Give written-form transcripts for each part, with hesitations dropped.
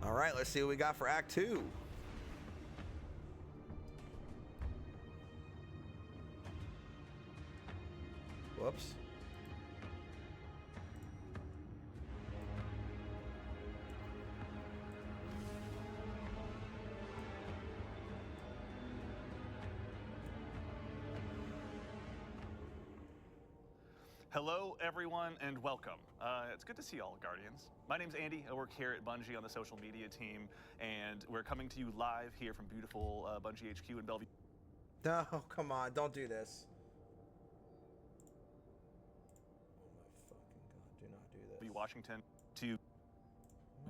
All right, let's see what we got for Act 2. Whoops. Hello, everyone, and welcome. It's good to see all Guardians. My name's Andy. I work here at Bungie on the social media team, and we're coming to you live here from beautiful Bungie HQ in Bellevue. No, come on, don't do this. Oh my fucking god, do not do this. Washington, to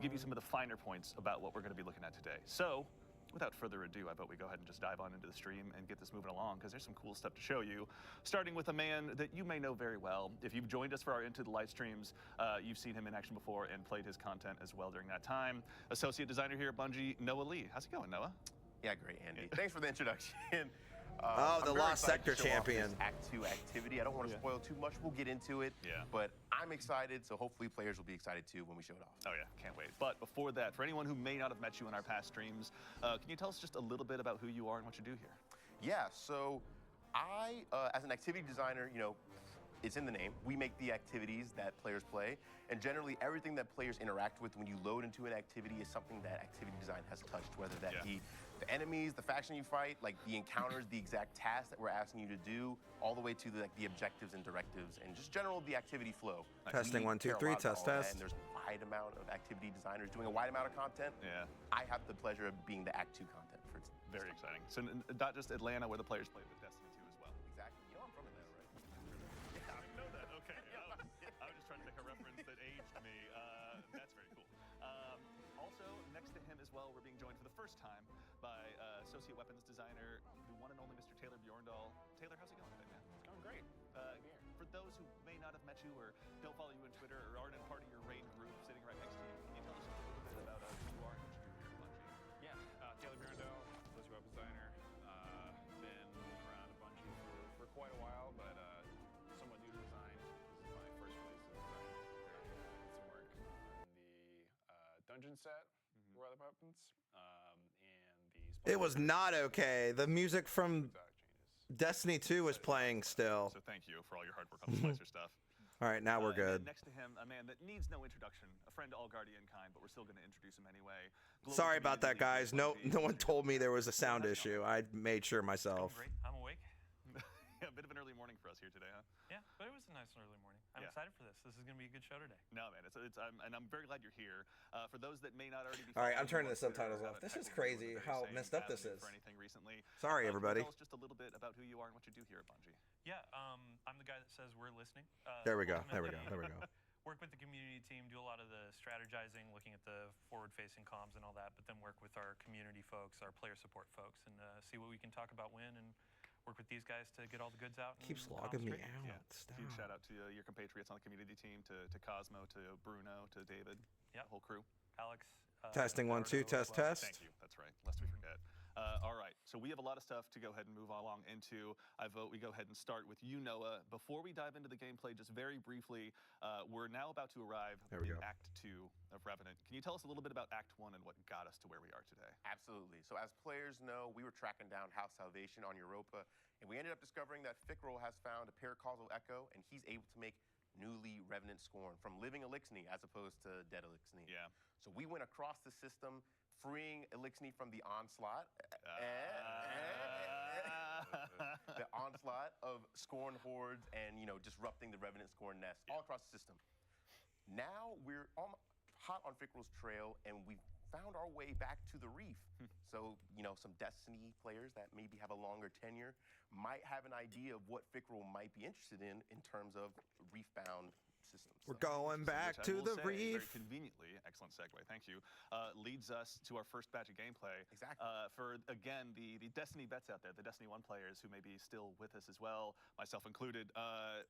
give you some of the finer points about what we're going to be looking at today. So, without further ado, I vote we go ahead and just dive on into the stream and get this moving along, because there's some cool stuff to show you, starting with a man that you may know very well. If you've joined us for our Into the Light streams, you've seen him in action before and played his content as well during that time. Associate designer here at Bungie, Noah Lee. How's it going, Noah? Yeah, great, Andy. Thanks for the introduction. The Lost Sector champion. Act 2 activity. I don't want to spoil too much. We'll get into it. Yeah. But I'm excited, so hopefully players will be excited too when we show it off. Oh yeah, can't wait. But before that, for anyone who may not have met you in our past streams, can you tell us just a little bit about who you are and what you do here? Yeah, so I, as an activity designer, you know, it's in the name. We make the activities that players play, and generally everything that players interact with when you load into an activity is something that activity design has touched, whether that be the enemies, the faction you fight, like the encounters, the exact tasks that we're asking you to do, all the way to the objectives and directives, and just general the activity flow. Testing, 1, 2, 3, test. And there's a wide amount of activity designers doing a wide amount of content. Yeah. I have the pleasure of being the Act 2 content for it. Very exciting. So not just Atlanta where the players play, but Destiny 2 as well. Exactly. You know I'm from Atlanta, right? I didn't know that. Okay. I was just trying to make a reference that aged me. That's very cool. Also, next to him as well, we're being joined for the first time by associate weapons designer, the one and only Mr. Taylor Bjorndal. Taylor, how's it going today, man? It's going great. For those who may not have met you or don't follow you on Twitter or aren't in part of your raid group sitting right next to you, can you tell us a little bit about who you are and what you do here at Bungie? Yeah, Taylor Bjorndal, associate web designer. Been around a Bungie for quite a while, but somewhat new to design. This is my first place in design. Did some work on the dungeon set for other weapons, and the. It was not okay. The music from Destiny 2 was playing still. So thank you for all your hard work on the Slicer stuff. All right, now we're good. Next to him, a man that needs no introduction, a friend to all Guardian kind, but we're still going to introduce him anyway. Sorry about that, guys. No one told me there was a sound issue. I made sure myself. Great. I'm awake. Yeah, a bit of an early morning for us here today, huh? Yeah, but it was a nice early morning. I'm excited for this. This is going to be a good show today. No, man, I'm very glad you're here. For those that may not already be. All right, I'm turning the subtitles off. This is crazy how messed up this is. For anything recently. Sorry, everybody. Tell us just a little bit about who you are and what you do here at Bungie. Yeah, I'm the guy that says we're listening. There we go. There we go. There we go. Work with the community team, do a lot of the strategizing, looking at the forward-facing comms and all that, but then work with our community folks, our player support folks, and see what we can talk about when and work with these guys to get all the goods out. Keeps logging me out. Yeah. Huge shout out to your compatriots on the community team, to Cosmo, to Bruno, to David, the whole crew. Alex. Testing 1, 2, test, test. Thank you. That's right, lest we forget. All right, so we have a lot of stuff to go ahead and move along into. I vote we go ahead and start with you, Noah. Before we dive into the gameplay, just very briefly, we're now about to arrive in Act 2 of Revenant. Can you tell us a little bit about Act 1 and what got us to where we are today? Absolutely. So as players know, we were tracking down House Salvation on Europa, and we ended up discovering that Fickrell has found a paracausal echo, and he's able to make newly Revenant Scorn from living Elixni as opposed to dead Elixni. Yeah. So we went across the system, freeing Elixni from the onslaught. The onslaught of Scorn hordes and, you know, disrupting the Revenant Scorn nest all across the system. Now we're hot on Fickrell's trail, and we've found our way back to the reef. So, you know, some Destiny players that maybe have a longer tenure might have an idea of what Fickrell might be interested in terms of reef-bound systems. We're going back to the reef. Very conveniently, excellent segue, thank you, leads us to our first batch of gameplay. Exactly. For, again, the Destiny vets out there, the Destiny 1 players who may be still with us as well, myself included,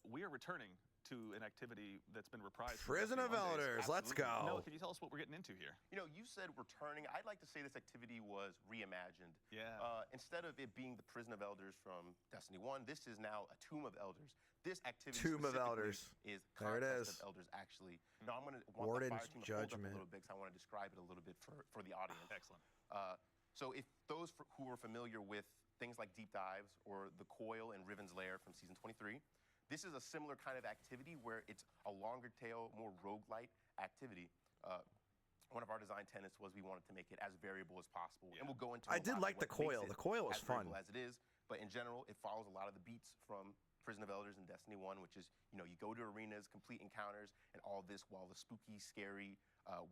we are returning to an activity that's been reprised. Prison of Elders, let's go. Noah, can you tell us what we're getting into here? You know, you said returning. I'd like to say this activity was reimagined. Yeah. Instead of it being the Prison of Elders from Destiny 1, this is now a Tomb of Elders. this activity Tomb of specifically Elders. is There it Conquest is. of Elders, actually. Now I'm going to want Warden's the fire team to hold up Judgment. a little bit because I want to describe it a little bit for the audience. Excellent. So if those who are familiar with things like deep dives or the coil and Riven's Lair from season 23, this is a similar kind of activity where it's a longer tail, more roguelite activity. One of our design tenets was we wanted to make it as variable as possible, and we'll go into. I did like the coil. The coil was as fun. variable as it is, but in general, it follows a lot of the beats from Prison of Elders and Destiny 1, which is, you go to arenas, complete encounters, and all this while the spooky, scary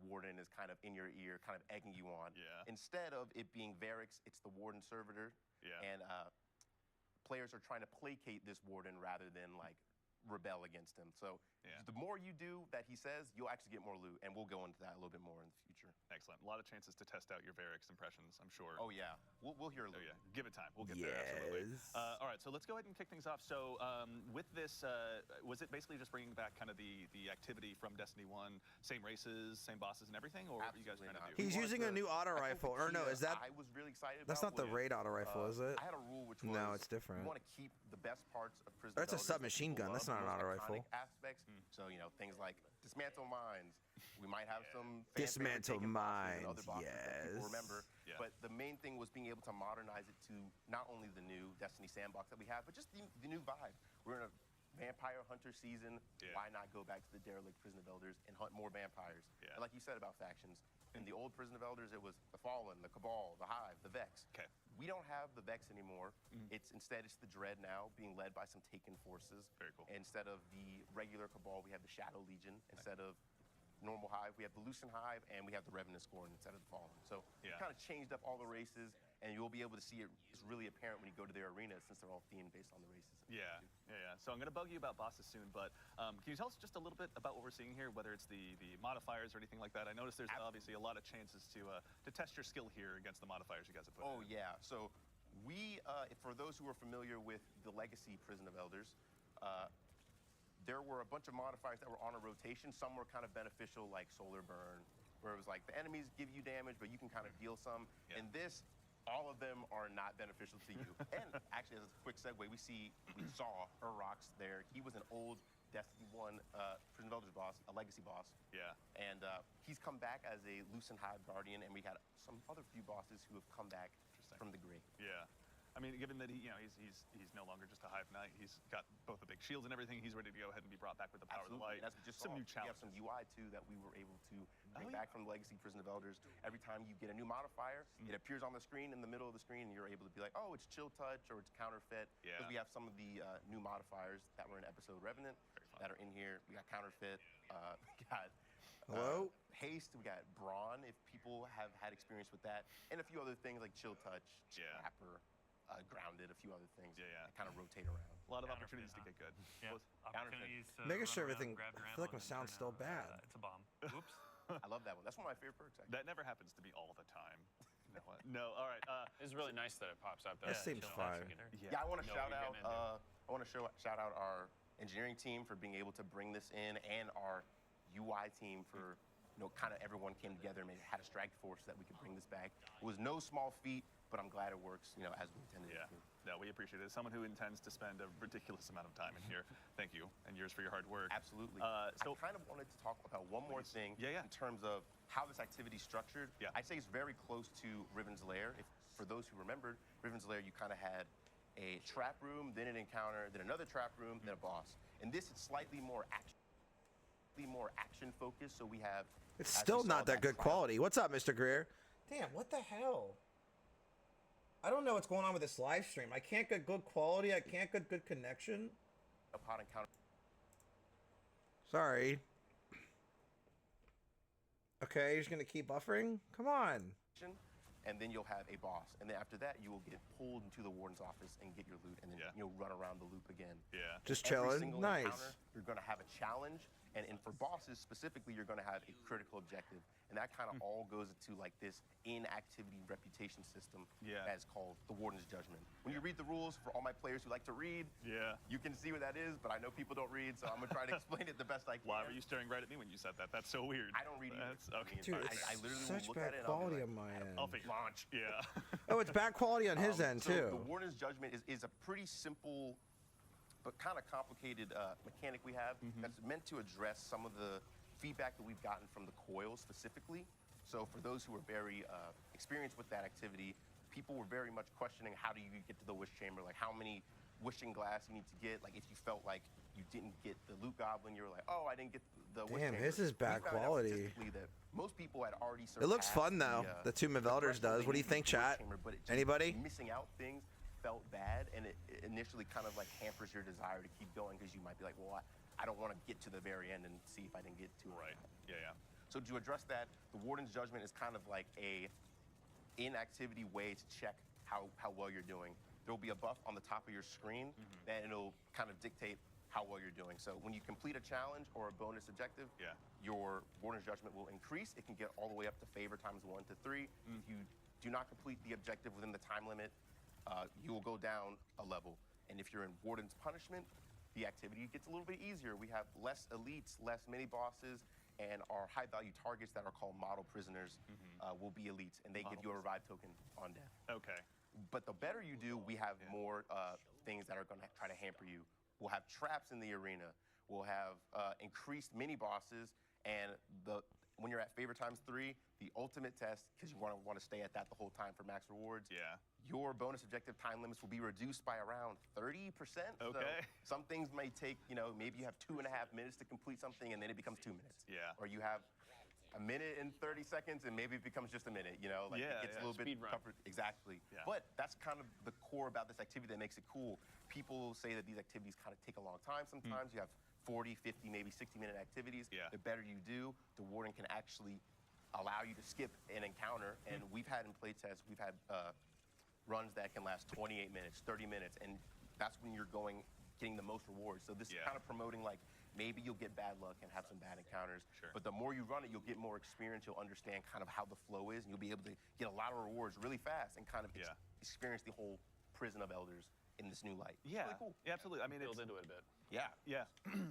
warden is kind of in your ear, kind of egging you on. Yeah. Instead of it being Varix, it's the warden servitor. Yeah. And players are trying to placate this warden rather than like rebel against him. So the more you do that he says, you'll actually get more loot, and we'll go into that a little bit more in the future. Excellent. A lot of chances to test out your Varix impressions, I'm sure. Oh yeah, we'll hear a Oh little. yeah, give it time. We'll get there. Absolutely. Yes. All right, so let's go ahead and kick things off. So with this, was it basically just bringing back kind of the activity from Destiny 1, same races, same bosses, and everything, or what are you guys trying to do? He's using a new auto I think rifle. the Or no, key is that? I was really excited That's about not the was, raid auto rifle, is it? I had a rule which was No, it's different. We want to keep the best parts of Prison Or it's of a Elders that submachine people gun. That's love, not an the most auto rifle. iconic aspects. So things like dismantle mines. We might have some Dismantle fan-favorite taken bosses and mines, other bosses that people yes. remember. Yeah. But the main thing was being able to modernize it to not only the new Destiny sandbox that we have, but just the new vibe. We're in a vampire hunter season. Yeah. Why not go back to the derelict Prison of Elders and hunt more vampires? Yeah. And like you said about factions, in the old Prison of Elders, it was the Fallen, the Cabal, the Hive, the Vex. Okay. We don't have the Vex anymore. Instead it's the Dread now, being led by some Taken forces. Very cool. Instead of the regular Cabal, we have the Shadow Legion. Instead of normal Hive, we have the Lucent Hive, and we have the Revenant Scorn instead of the Fallen. So Yeah. kind of changed up all the races, and you'll be able to see it. It's really apparent when you go to their arenas since they're all themed based on the races. Yeah. So I'm going to bug you about bosses soon, but can you tell us just a little bit about what we're seeing here, whether it's the modifiers or anything like that? I noticed there's obviously a lot of chances to test your skill here against the modifiers you guys have put in. Oh yeah. So we, for those who are familiar with the Legacy Prison of Elders, there were a bunch of modifiers that were on a rotation. Some were kind of beneficial, like Solar Burn, where it was like the enemies give you damage, but you can kind of deal some. Yeah. And this, all of them are not beneficial to you. And actually, as a quick segue, we saw Urrox there. He was an old Destiny 1 Prison of Elders boss, a Legacy boss. Yeah. And he's come back as a Lucent Hive Guardian, and we had some other few bosses who have come back from the grave. Yeah. I mean, given that he's no longer just a Hive Knight, he's got both the big shields and everything. He's ready to go ahead and be brought back with the power of the light. And as we just some saw, new challenges. We have some UI too that we were able to bring yeah. back from Legacy Prison of Elders. Every time you get a new modifier, it appears on the screen in the middle of the screen, and you're able to be like, oh, it's Chill Touch or it's Counterfeit. Yeah. Because we have some of the new modifiers that were in episode Revenant that are in here. We got Counterfeit. We got Hello? Haste. We got Brawn, if people have had experience with that, and a few other things like Chill Touch, Scrapper. Grounded, a few other things that kind of rotate around. A lot of opportunities to get good. Yeah, opportunities to Making run sure around, everything- grab your I feel like ammo my and sound's turn still out, bad. It's a bomb. Oops. I love that one. That's one of my favorite perks, actually. That never happens to be all the time. You know what? No, all right. It's really nice that it pops up there. That seems chill, fine. that's a getter. Yeah, I want to know shout what out. you're getting I want to shout out our engineering team for being able to bring this in, and our UI team for kind of everyone came together and had a strike force so that we could bring this back. It was no small feat, but I'm glad it works. As we intended it to. No, we appreciate it. As someone who intends to spend a ridiculous amount of time in here, thank you, and yours for your hard work. Absolutely. So I kind of wanted to talk about one more thing in terms of how this activity is structured. Yeah. I'd say it's very close to Riven's Lair. For those who remembered, Riven's Lair, you kind of had a trap room, then an encounter, then another trap room, then a boss. And this is slightly more action focused. So we have. It's as we still saw, not that good quality. What's up, Mr. Greer? Damn, what the hell? I don't know what's going on with this live stream. I can't get good quality. I can't get good connection. Upon encounter. Sorry. Okay, you're just gonna keep buffering? Come on. And then you'll have a boss. And then after that, you will get pulled into the warden's office and get your loot, and then run around the loop again. Yeah. Just Every chilling. single Nice. encounter, you're going to have a challenge, and for bosses specifically, you're going to have a critical objective, and that kind of all goes into like this in-activity reputation system that's called the Warden's Judgment. When you read the rules, for all my players who like to read, you can see what that is, but I know people don't read, so I'm going to try to explain it the best I can. Why were you staring right at me when you said that? That's so weird. I don't read either. Okay. Dude, I it's literally such will look at bad it and I'll be quality like, on my end. I'll figure launch. Yeah. Oh, it's bad quality on his end so too. The Warden's Judgment is a pretty simple but kind of complicated mechanic we have that's meant to address some of the feedback that we've gotten from the coils specifically. So for those who are very experienced with that activity, people were very much questioning how do you get to the wish chamber, like how many wishing glass you need to get. Like if you felt like you didn't get the loot goblin, you were like, oh, I didn't get the wish chamber. Damn, this is bad We found out quality. statistically that most people had already It looks surpassed fun though. The Tomb of the Elders threshold does. What do they you think, needed for the wish chat? chamber, but it just Anybody? missing out things felt bad, and it initially kind of like hampers your desire to keep going because you might be like, well, I don't want to get to the very end and see if I didn't get to it. Right. Yeah. So to address that, the Warden's Judgment is kind of like a inactivity way to check how well you're doing. There will be a buff on the top of your screen, and it'll kind of dictate how well you're doing. So when you complete a challenge or a bonus objective, your Warden's Judgment will increase. It can get all the way up to favor times 1 to 3. If you do not complete the objective within the time limit, you will go down a level. And if you're in Warden's Punishment, the activity gets a little bit easier. We have less elites, less mini bosses, and our high value targets that are called model prisoners will be elites, and they give you a revive token on death. Okay. But the better you do, we have more things that are going to try to hamper you. We'll have traps in the arena. We'll have increased mini bosses, and when you're at favor times 3, the ultimate test, because you want to stay at that the whole time for max rewards. Your bonus objective time limits will be reduced by around 30%. Okay. So some things may take, maybe you have 2.5 minutes to complete something, and then it becomes 2 minutes. Or you have a minute and 30 seconds, and maybe it becomes just a minute. Like it gets a little bit Speed run. tougher. Exactly. But that's kind of the core about this activity that makes it cool. People say that these activities kind of take a long time. Sometimes you have 40, 50, maybe 60-minute activities. The better you do, the Warden can actually allow you to skip an encounter. And we've had in playtests, we've had runs that can last 28 minutes, 30 minutes, and that's when you're getting the most rewards. So this is kind of promoting like maybe you'll get bad luck and have some bad encounters, but the more you run it, you'll get more experience. You'll understand kind of how the flow is, and you'll be able to get a lot of rewards really fast and kind of experience the whole prison of elders in this new light. It's really cool. Yeah, absolutely. I mean, Build into it a bit. Yeah.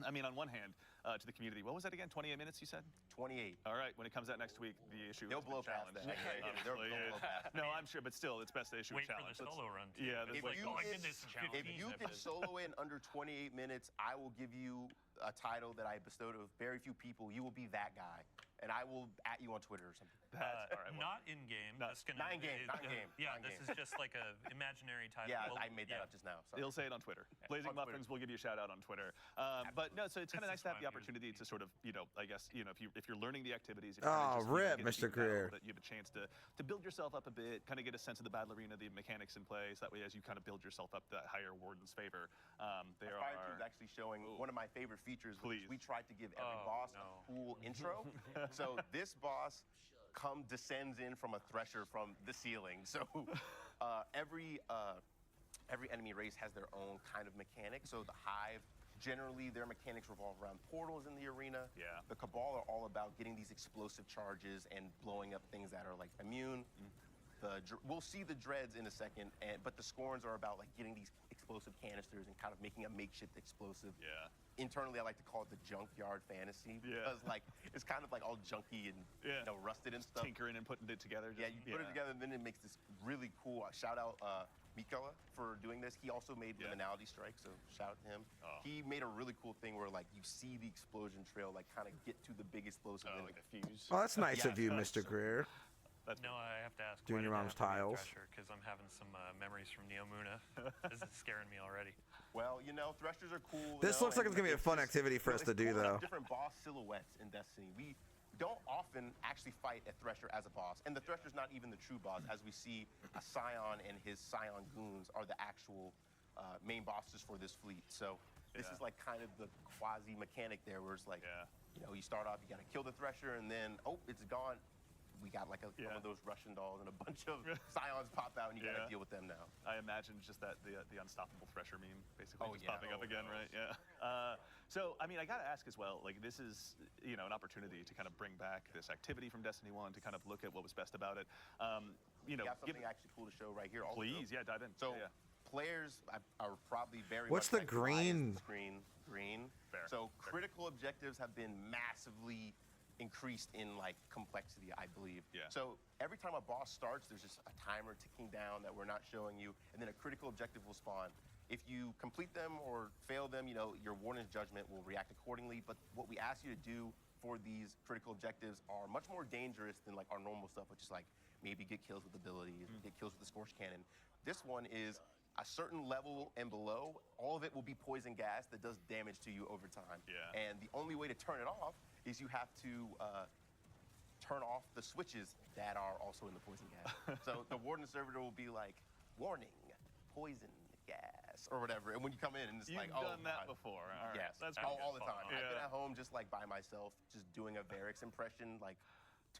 I mean, on one hand, to the community, what was that again? 28 minutes, you said? 28. All right. When it comes out next week, the issue They'll has blow been past challenged. that. They'll blow past that. No, I'm sure, but still, it's best to issue Wait a for challenge. the solo run. Too. Yeah, If like, you oh my get- goodness, If you can solo it in under 28 minutes, I will give you a title that I bestowed of very few people. You will be that guy, and I will @ you on Twitter or something. all right, well, Not in game. Not- Just gonna, Not in game, not in game, Yeah, not in this game. is just like a imaginary title. Yeah, Well, I made that up just now. Sorry. He'll say it on Twitter. Blazing On Twitter. Muffins will give you a shout out on Twitter. But no, so it's kind of nice This is to have the fun. opportunity to sort of, I guess, if you're learning the activities. If Oh, just, rip, get to Mr. beat battle, Greer. that you have a chance to build yourself up a bit, kind of get a sense of the battle arena, the mechanics in place. That way, as you kind of build yourself up that higher Warden's favor, there Fire are. 2 is actually showing one of my favorite features, which Please. we tried to give every Oh, boss no. a cool intro. So this boss descends in from a thresher from the ceiling. So every enemy race has their own kind of mechanic. So the Hive, generally their mechanics revolve around portals in the arena. Yeah. The Cabal are all about getting these explosive charges and blowing up things that are like immune. We'll see the dreads in a second, but the Scorns are about like getting these explosive canisters and kind of making a makeshift explosive. Yeah. Internally, I like to call it the junkyard fantasy Yeah. because like it's kind of like all junky and rusted and stuff. Tinkering and putting it together. Yeah, you put it together, and then it makes this really cool. Shout out Mikola for doing this. He also made Liminality Strike, so shout out to him. Oh. He made a really cool thing where like you see the explosion trail like kind of get to the big explosive. Oh, and like a fuse. Oh, that's nice Yeah, of you, it's Mr. Greer. No, I have to ask. Doing your mom's tiles. Because I'm having some memories from Neomuna. This is scaring me already. Well, threshers are cool. This looks like it's gonna be a fun activity for us to do, though. Different boss silhouettes in Destiny. We don't often actually fight a thresher as a boss, and the thresher's not even the true boss. As we see, a Scion and his Scion goons are the actual main bosses for this fleet. So this is like kind of the quasi mechanic there, where it's like, you start off, you gotta kill the thresher, and then it's gone. We got like one of those Russian dolls and a bunch of Scions pop out, and you gotta deal with them now. I imagine just that the unstoppable thresher meme basically Oh, just yeah. popping up Oh, again, no. right? Yeah. So I mean, I gotta ask as well. Like, this is an opportunity to kind of bring back this activity from Destiny 1 to kind of look at what was best about it. We got something actually cool to show right here. Also. Please, dive in. So yeah. players are probably very. What's much the like green? Screen green. Fair. So critical objectives have been massively increased in like complexity, I believe. Yeah. So every time a boss starts, there's just a timer ticking down that we're not showing you, and then a critical objective will spawn. If you complete them or fail them, you know, your Warden's judgment will react accordingly. But what we ask you to do for these critical objectives are much more dangerous than like our normal stuff, which is like maybe get kills with abilities, get kills with the Scorch Cannon. This one is a certain level and below. All of it will be poison gas that does damage to you over time. Yeah. And the only way to turn it off is you have to turn off the switches that are also in the poison gas. So the Warden servitor will be like, warning, poison gas, or whatever. And when you come in, and it's You've like, oh, done that God. before. All right. Yes, That's all the time. I've been Yeah. at home just like by myself, just doing a Varix impression, like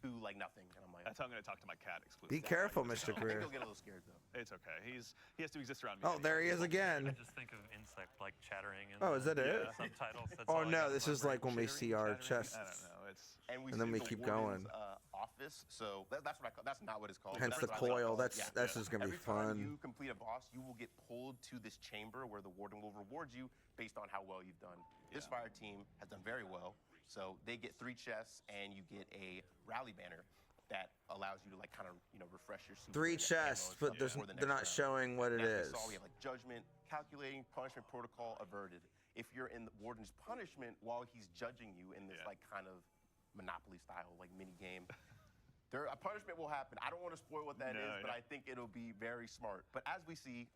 to like nothing, and I'm like, That's how I'm going to talk to my cat exclusively. Be careful, Mr. I think Greer. he'll get a little scared though. It's okay. He has to exist around me. Oh, there he is I again. just think of insect like chattering and Oh, is that it? subtitles. That's Oh all I no, got this in my is like brain. when we see our Chattering? chests. I don't know. It's And then see we the keep warden's, going. Office. So that's what I call. That's not what it's called. Hence That's the what I like coil. to call it. That's just gonna be Every time fun. you complete a boss, you will get pulled to this chamber where the warden will reward you based on how well you've done. This fire team has done very well, so they get 3 chests and you get a rally banner that allows you to like kind of refresh your super 3 ammo and chests, stuff but before the they're not next round. showing what it And as is. we saw, we have like judgment, calculating, punishment protocol averted. If you're in the warden's punishment while he's judging you in this like kind of Monopoly style like mini game, a punishment will happen. I don't want to spoil what that is, but I think it'll be very smart. But as we see,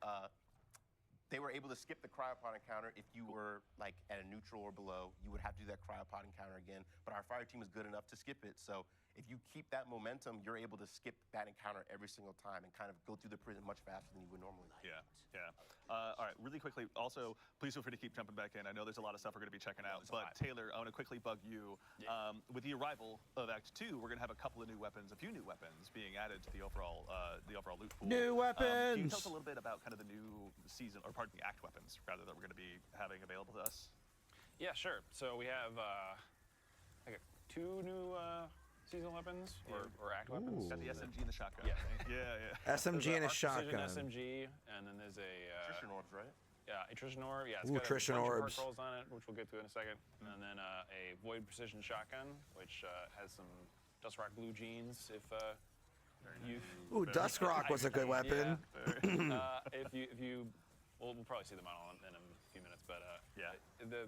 they were able to skip the cryopod encounter. If you were like at a neutral or below, you would have to do that cryopod encounter again. But our fire team is good enough to skip it. So if you keep that momentum, you're able to skip that encounter every single time and kind of go through the prison much faster than you would normally. Yeah. All right, really quickly, also, please feel free to keep jumping back in. I know there's a lot of stuff we're going to be checking out, but Taylor, I want to quickly bug you. With the arrival of Act 2, we're going to have a couple of new weapons, a few new weapons being added to the overall loot pool. New Can you tell weapons! us a little bit about kind of the new season, or pardon me, Act weapons, rather, that we're going to be having available to us? Yeah, sure. So we have like 2 new seasonal weapons or act weapons. Got the SMG and the shotgun. Yeah. Right? Yeah. SMG and a There's Arc Precision shotgun. SMG, and then there's a Attrition orbs, right? attrition orb. Yeah, it's Ooh, got attrition a bunch orbs. of perk rolls on it, which we'll get to in a second. And then a Void Precision shotgun, which has some Dust Rock blue jeans. If you Ooh, Dusk Rock was a good weapon. if you we'll probably see the model in a few minutes, but the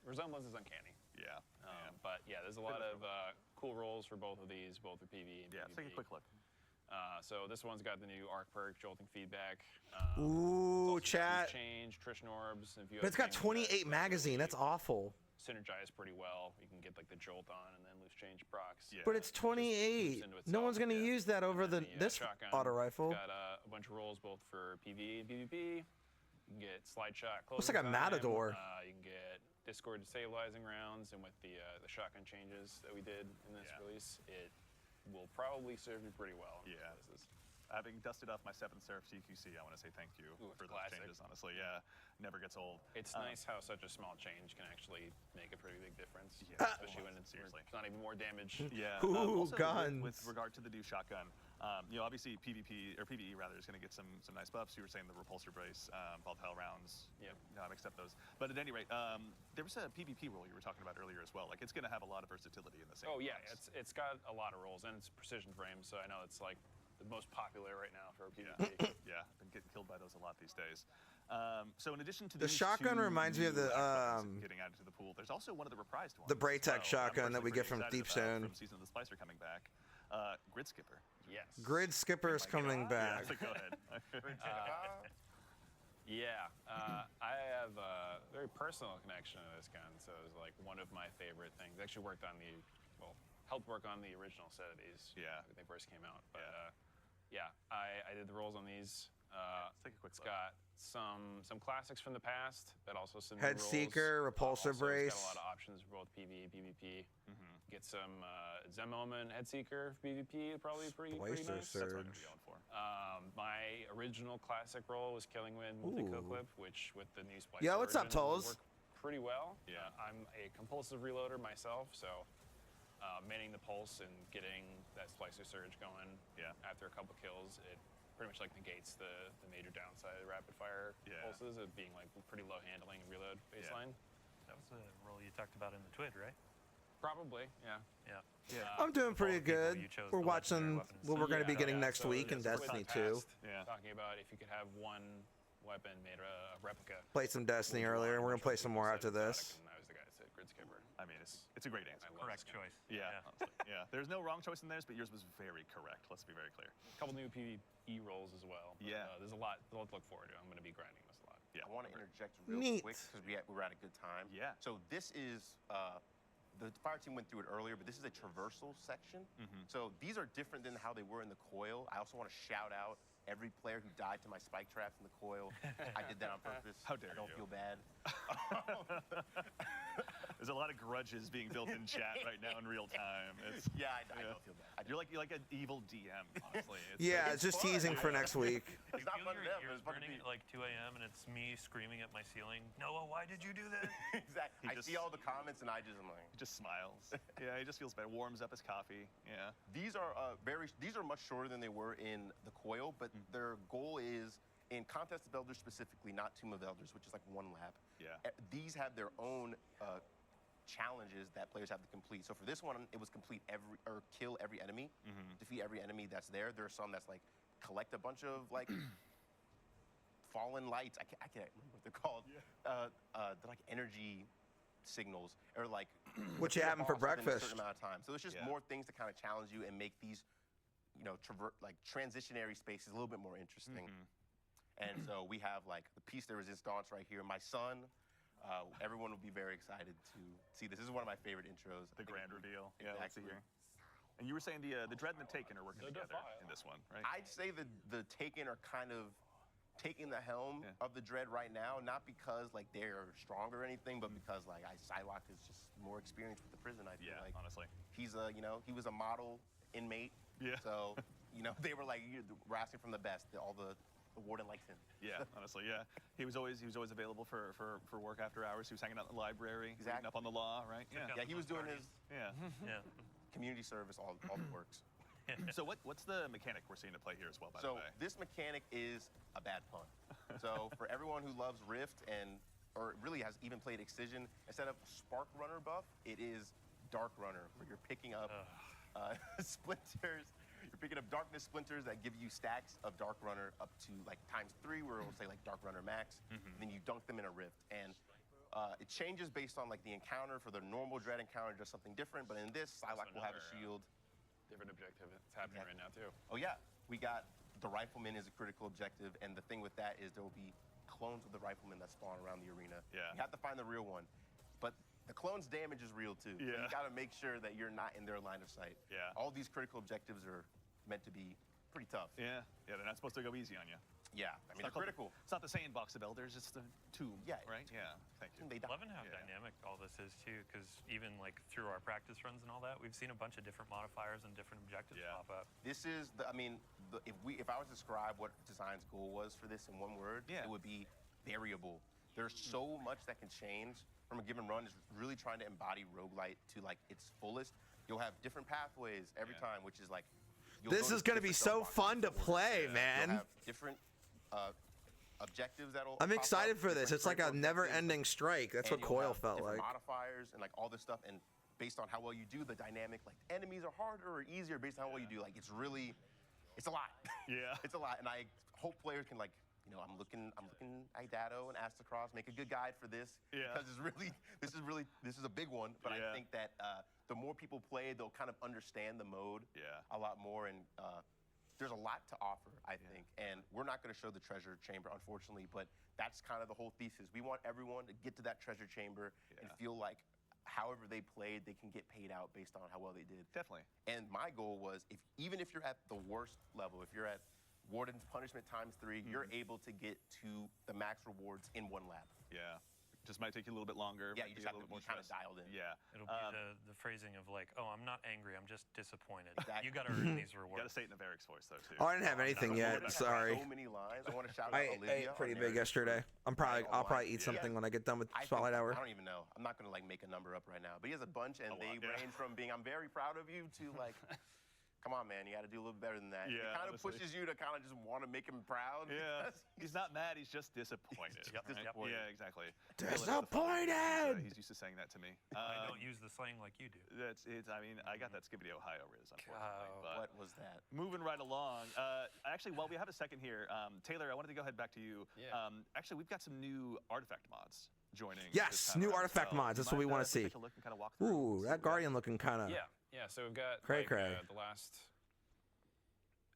resemblance is uncanny. Yeah. But yeah, there's a lot of cool rolls for both of these, both for PvE and PvP. Yeah, let's take a quick look. So this one's got the new arc perk, jolting feedback. Ooh, it's also got chat. loose change, attrition orbs. If you But it's got have 28 things that magazine. That's awful. synergize pretty well. You can get like the jolt on and then loose change procs. Yeah. But it's 28. No one's gonna use that over And then this shotgun, auto rifle. It's got a bunch of rolls both for PvE and PvP. You can get slide shot. Looks like a closing time. Matador. You can get Discord destabilizing rounds, and with the shotgun changes that we did in this release, it will probably serve you pretty well. Yeah. Having dusted off my 7th Seraph CQC, I want to say thank you for those classic. changes, honestly. Yeah, never gets old. It's nice how such a small change can actually make a pretty big difference, Yeah. especially when it's Seriously. not even more damage. Yeah. Ooh, Also, guns. With regard to the new shotgun, obviously PvP or PvE rather is going to get some nice buffs. You were saying the repulsor brace, both hell rounds. Yep. Accept those. But at any rate, there was a PvP role you were talking about earlier as well. Like it's going to have a lot of versatility in the same. Oh yeah, class. it's got a lot of rolls and it's precision frames, so I know it's like the most popular right now for PvP. Yeah, I've been getting killed by those a lot these days. So in addition to The these shotgun 2 reminds me of new the, weapons getting added to the pool, there's also one of the reprised ones. The Braytech as well, shotgun that we get personally from pretty excited Deepstone. about from Season of the Splicer coming back. Grid Skipper. Yes. Grid Skipper's coming back. Yeah, go ahead. I have a very personal connection to this gun, so it was like one of my favorite things. I actually helped work on the original set of these when they first came out. But I did the rolls on these. Let's take a quick It's look. got some classics from the past, but also some new Head rolls. Seeker, repulsor Also, brace. It's got a lot of options for both PvE and PvP. Get some Zen Element Head Seeker for PvP, probably pretty Splicer nice. That's what I'm Surge. gonna be going for. My original classic roll was Killing Wind multi-co-clip, which with the new Splicer Yo, what's up, version Toles? worked pretty well. Yeah. I'm a compulsive reloader myself, so manning the pulse and getting that Splicer Surge going after a couple kills, it pretty much like negates the major downside of rapid fire pulses of being like pretty low handling and reload baseline. That was the role you talked about in the TWID, right? Probably, yeah. I'm doing pretty good. you chose We're the legendary watching weapon what we're going to be Yeah, getting yeah, next so week in it's with Destiny the 2. past, Yeah. Talking about if you could have one weapon, made a replica. Played some Destiny earlier, and we're gonna play some more after this. And I was the guy that said Grid Skipper. I mean, it's a great answer. I love Correct this game. choice. Yeah, honestly, yeah. There's no wrong choice in theirs, but yours was very correct. Let's be very clear. A couple new PvE roles as well. But, Yeah. there's a lot to look forward to. I'm going to be grinding this a lot. Yeah. I want to interject real Neat. quick because we're at a good time. Yeah. So this is the fire team went through it earlier, but this is a traversal section. So these are different than how they were in the coil. I also want to shout out every player who died to my spike traps in the coil. I did that on purpose. How dare I don't you. feel bad. There's a lot of grudges being built in chat right now in real time. It's, Yeah, I don't feel bad. You're like an evil DM, honestly. Yeah, It's it's just fun. teasing for next week. It's not Feel fun your to them, but ears it's fun to burning be. at like 2 a.m. and it's me screaming at my ceiling. Noah, why did you do that? Exactly. I just- see all the comments and I'm like, He just smiles. Yeah, he just feels better. Warms up his coffee. Yeah. these are these are much shorter than they were in the coil, but their goal is in Contest of Elders specifically, not Tomb of Elders, which is like one lap. Yeah. These have their own challenges that players have to complete. So for this one, it was kill every enemy, defeat every enemy that's there. There are some that's like collect a bunch of like fallen lights. I can't remember what they're called. They're like energy signals or like What you having for off within a breakfast? certain amount of time. So it's just Yeah. more things to kind of challenge you and make these, transitionary spaces a little bit more interesting. And so we have like the piece de resistance right here. My son, everyone will be very excited to see this. This is one of my favorite intros. The grand reveal. Yeah, let's see Exactly. here. And you were saying the Dread and the Taken are working The together Defile. in this one, right? I'd say the Taken are kind of taking the helm of the Dread right now, not because like they're stronger or anything, but because like Psylocke is just more experienced with the prison. I feel Yeah, like honestly. he's he was a model inmate. Yeah. So they were like we're asking from the best. All the warden likes him. Yeah, honestly, yeah. He was always available for work after hours. He was hanging out in the library, reading Exactly. up on the law, right? Yeah. Yeah, he was doing his Yeah. Yeah. community service, all the works. So what's the mechanic we're seeing to play here as well, by the So way? this mechanic is a bad pun. So for everyone who loves Rift or really has even played Excision, instead of Spark Runner buff, it is Dark Runner, where you're picking up splinters. You're picking up darkness splinters that give you stacks of Dark Runner up to like ×3, where it'll say like Dark Runner max. And then you dunk them in a Rift, and it changes based on like the encounter. For the normal Dread encounter, just something different. But in this, Psylocke will have a another, shield. Different objective. It's happening right now, too. Oh yeah, we got the Rifleman is a critical objective, and the thing with that is there will be clones of the Rifleman that spawn around the arena. Yeah. You have to find the real one, but the clone's damage is real too. So Yeah. you got to make sure that you're not in their line of sight. Yeah. All these critical objectives are meant to be pretty tough. Yeah, they're not supposed to go easy on you. Yeah, I mean they're critical. It's not the Sandbox of Elders, it's the Tomb, Yeah. right? Yeah, thank you. They die. Loving how Yeah. dynamic all this is too, because even like through our practice runs and all that, we've seen a bunch of different modifiers and different objectives Yeah. pop up. This is if I was to describe what design's goal was for this in one word, Yeah. it would be variable. There's so much that can change from a given run. Is really trying to embody roguelite to like its fullest. You'll have different pathways every Yeah. time, which is like you'll This go is gonna be different so boxes fun to forward. play, You'll man. have different objectives that'll. I'm pop excited up, for this. different It's like a critical objectives, never-ending strike. That's and what you'll Coil have felt different like. modifiers and like all this stuff, and based on how well you do, the dynamic like enemies are harder or easier based on how well you do. Like it's a lot. Yeah. It's a lot, and I hope players can like. I'm looking at Dado and Astacross, make a good guide for this. Yeah. Because this is a big one. But Yeah. I think that the more people play, they'll kind of understand the mode Yeah. a lot more, and there's a lot to offer, I think. And we're not going to show the treasure chamber, unfortunately, but that's kind of the whole thesis. We want everyone to get to that treasure chamber and Yeah. feel like however they played, they can get paid out based on how well they did. Definitely. And my goal was, even if you're at the worst level, if you're at Warden's Punishment ×3, you're able to get to the max rewards in one lap. Yeah. Just might take you a little bit longer. Yeah, might you be just a have little to be bit kind more of stress. dialed in. Yeah. It'll be the phrasing of like, oh, I'm not angry, I'm just disappointed. Exactly. You got to earn these You rewards. got to say it in a Varric's voice, though, too. Oh, I didn't have anything I yet. Sorry. So many lines. I want to shout out I Olivia. ate pretty on big narrative. yesterday. I'll probably eat Yeah. something when I get done with I think- Spotlight Hour. I don't even know. I'm not going to like make a number up right now. But he has a bunch, and A they lot, yeah. range from being, I'm very proud of you, to like, come on, man, you got to do a little better than that. Yeah, it kind of honestly. pushes you to kind of just want to make him proud. Yeah. because He's not mad, he's just disappointed. Yep, right? disappointed. Yeah, exactly. Disappointed! He's used to saying that to me. I don't use the slang like you do. I mean, I got that Skibbity Ohio riz, unfortunately. Wow. But What was that? Moving right along. Actually, while we have a second here, Taylor, I wanted to go ahead back to you. Yeah. Actually, we've got some new artifact mods joining. Yes, this time new around as artifact well. mods. You That's what we mind, wanna if we see. Take a look and kind of walk through. Ooh, see what that we got? Guardian looking kind of Yeah. So we've got Cray like, cray. the last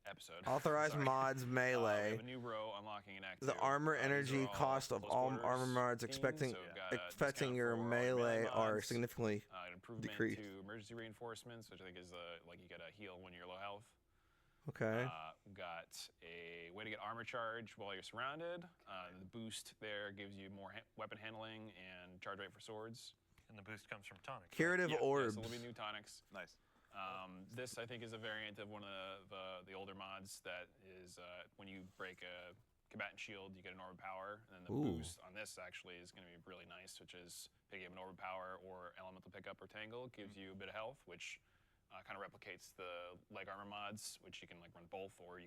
episode. authorized Sorry. mods We melee. have a new row unlocking an act. The 2. armor These are energy all cost of close all quarters armor mods teams, expecting so we've got a affecting discount your for melee are mods, significantly an improvement decreased. to emergency reinforcements, which I think is like you get a heal when you're low health. Okay. We've got a way to get armor charge while you're surrounded. The boost there gives you more weapon handling and charge rate for swords. And the boost comes from tonic. Curative orbs. so there'll be new tonics. Nice. This I think is a variant of one of the older mods that is when you break a combatant shield, you get an orb of power, and then the Ooh. boost on this actually is going to be really nice, which is picking up an orb of power or elemental pickup or tangle gives you a bit of health, which kind of replicates the leg armor mods, which you can like run both, or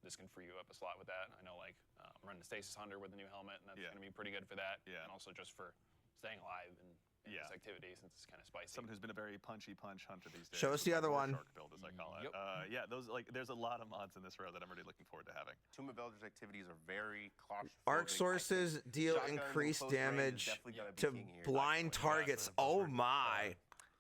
this can free you up a slot with that. I know like I'm running the Stasis Hunter with the new helmet, and that's going to be pretty good for that, and also just for staying alive in this activity since it's kind of spicy. Someone who's been a very punchy punch hunter these days. Show us the with other my one. Shark build, as I call it. Yep. Yeah, those there's a lot of mods in this row that I'm really looking forward to having. Tomb of Elders activities are very claustrophobic. Arc sources deal Shotgun increased close range is damage definitely gonna be to king here. blind targets. Oh my.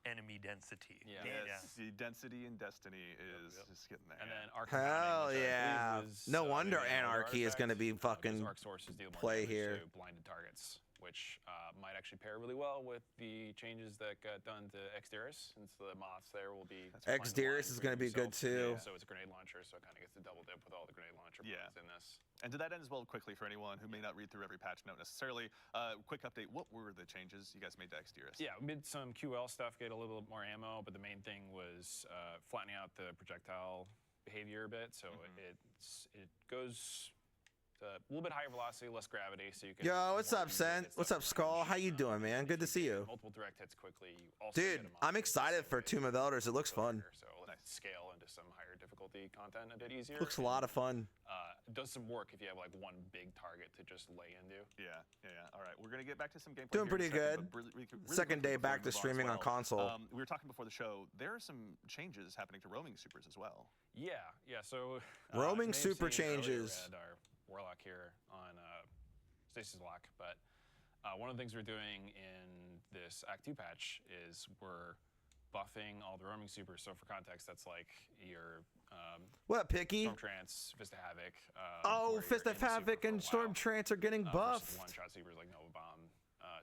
Enemy density. Yeah. Yes, the density in Destiny is just getting there. And then Arc Hell Surrounding, which I yeah. believe was, No wonder maybe an older Anarchy is gonna be artifact. fucking Those Arc sources deal more play damage here. to blinded targets, which might actually pair really well with the changes that got done to Exteris, since the moths there will be. Exteris is gonna be good too. So it's a grenade launcher, so it kind of gets to double dip with all the grenade launcher mods in this. And to that end as well, quickly for anyone who may not read through every patch note necessarily, quick update, what were the changes you guys made to Exteris? Yeah, we did some QL stuff, get a little bit more ammo, but the main thing was flattening out the projectile behavior a bit, so it goes a little bit higher velocity, less gravity, so you can. Yo, what's more up, easily Sen? get What's stuff up, in Skull? range. How you doing, man? Good to see you. Multiple direct hits quickly. You also Dude, get a mod I'm excited for specific Tomb of Elders. It looks fun. So let's scale into some higher difficulty content a bit easier. Looks a lot of fun. It does some work if you have like one big target to just lay into. Yeah. All right, we're gonna get back to some gameplay. Doing here in a pretty second, good. but really Second quickly day before back we to move streaming on as well, console. We were talking before the show. There are some changes happening to roaming supers as well. Yeah. So Roaming you may have super seen earlier changes. We had our Warlock here on Stasis Lock, but one of the things we're doing in this Act 2 patch is we're buffing all the roaming supers. So for context, that's like your What, Picky? Storm Trance, Fist of Havoc. Oh, where Fist you're of in the super Havoc for a and Storm while, Trance are getting versus buffed. one-shot supers like Nova Bomb,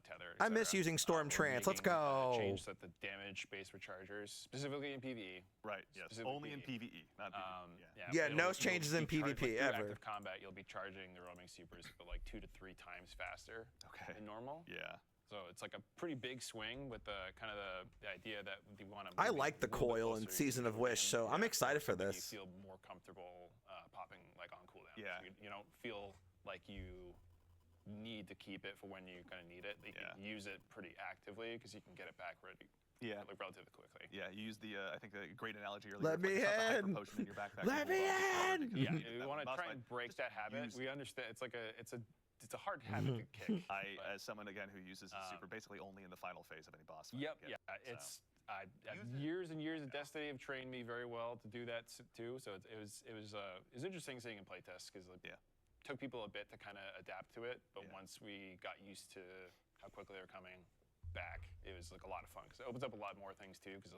Tether. I miss etc. using Storm We're Trance. Let's making a go. change that the damage base for chargers, specifically in PvE. Right. Yes. Specifically Only in PvE, not PvP. Yeah, it'll- no you'll changes in be charged, PvP like, through ever. Active combat, you'll be charging the roaming supers, but like 2 to 3 times faster Okay. than normal. Yeah. So it's like a pretty big swing with the kind of the idea that you want to. I like the coil in Season of Wish, so I'm excited for You this. feel more comfortable popping like on cooldown. Yeah. So you don't feel like you need to keep it for when you're gonna need it. You can use it pretty actively because you can get it back ready. Yeah. Like relatively quickly. Yeah, you used the, I think, a great analogy earlier. Let of, me like, it's not the hyper in. potion in your backpack. Let me in. Yeah, we want to try and break that habit. We understand it's like it's a hard habit to kick. As someone again who uses the super basically only in the final phase of any boss fight. Yep. Yeah. It's years and years of Destiny have trained me very well to do that too. So it was interesting seeing in playtests because took people a bit to kind of adapt to it, but once we got used to how quickly they were coming back, it was like a lot of fun because it opens up a lot more things too. Because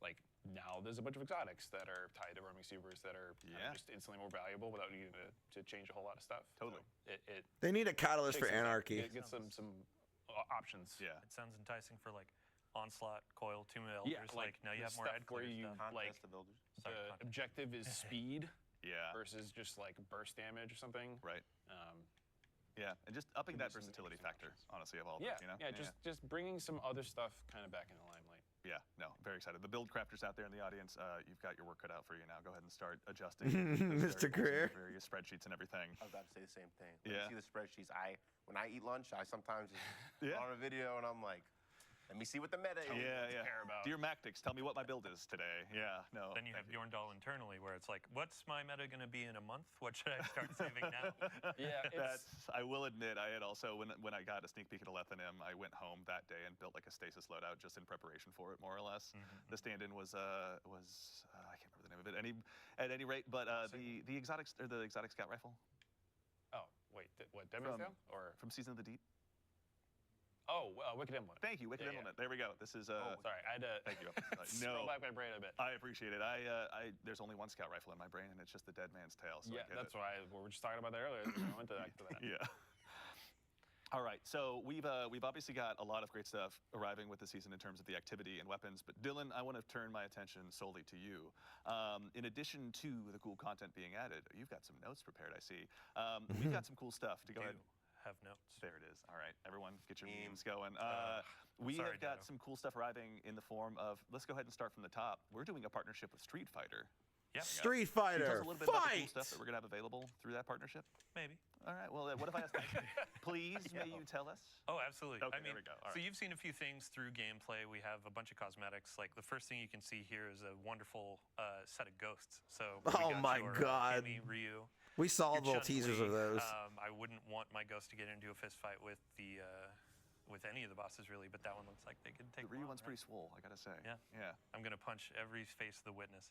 like now there's a bunch of exotics that are tied to roaming supers that are just instantly more valuable without needing to change a whole lot of stuff. Totally. So it They need a catalyst for takes some time. Anarchy. Get some options. Yeah. It sounds enticing for like Onslaught, Coil, Tomb of Elders. Yeah, like now you the have more stuff head where clear you stuff. like Contest of Elders. Sorry, the content. objective is speed Yeah. versus just like burst damage or something. Right. Yeah, and just upping that versatility factor, honestly, of all of Yeah, it, you know? just bringing some other stuff kind of back in the limelight. Yeah, no, very excited. The build crafters out there in the audience, you've got your work cut out for you now. Go ahead and start adjusting those Mr. variables in Greer. your various spreadsheets and everything. I was about to say the same thing. When Yeah. you see the spreadsheets, when I eat lunch, I sometimes just Yeah. on a video and I'm like, let me see what the meta is. Yeah. care about. Dear Mactics, tell me what my build is today. Yeah, no. Then you have thank Bjorndal internally, where it's like, what's my meta going to be in a month? What should I start saving now? Yeah, it's I will admit, I had also, when I got a sneak peek at Alethanim, I went home that day and built like a stasis loadout just in preparation for it, more or less. The stand-in was I can't remember the name of it. any rate. But the exotic scout rifle Oh, wait, what? Demon's Tale? Or from Season of the Deep. oh, Wicked Implement. Thank you, Wicked Implement. There we go. This is. Oh, sorry, I had to. Thank you. Scroll back my brain a bit. I appreciate it. There's only one scout rifle in my brain, and it's just the Dead Man's Tale. So Yeah, I get that's it. why we were just talking about that earlier. I went to that. Yeah. All right, so we've obviously got a lot of great stuff arriving with the season in terms of the activity and weapons. But Dylan, I want to turn my attention solely to you. In addition to the cool content being added, you've got some notes prepared. I see. We've got some cool stuff to go ahead. Have notes. There it is. All right, everyone, get your memes Memes. going. We sorry, have got Dado. some cool stuff arriving in the form of. Let's go ahead and start from the top. We're doing a partnership with Street Fighter. Yeah. Street Can you tell us Fighter, a little bit about the cool fight! stuff that we're gonna have available through that partnership? Maybe. All right. Well, what if I ask? Please, may you tell us? Oh, absolutely. Okay, I mean, there we go. All so right. you've seen a few things through gameplay. We have a bunch of cosmetics. Like the first thing you can see here is a wonderful set of ghosts. So we Oh got my your, God. Cammy, Ryu. We saw your little teasers of Chun-Li. those. I wouldn't want my ghost to get into a fist fight with the with any of the bosses really, but that one looks like they could take. The Ryu them on, one's right? pretty swole, I gotta say. Yeah. Yeah. I'm gonna punch every face of the witness.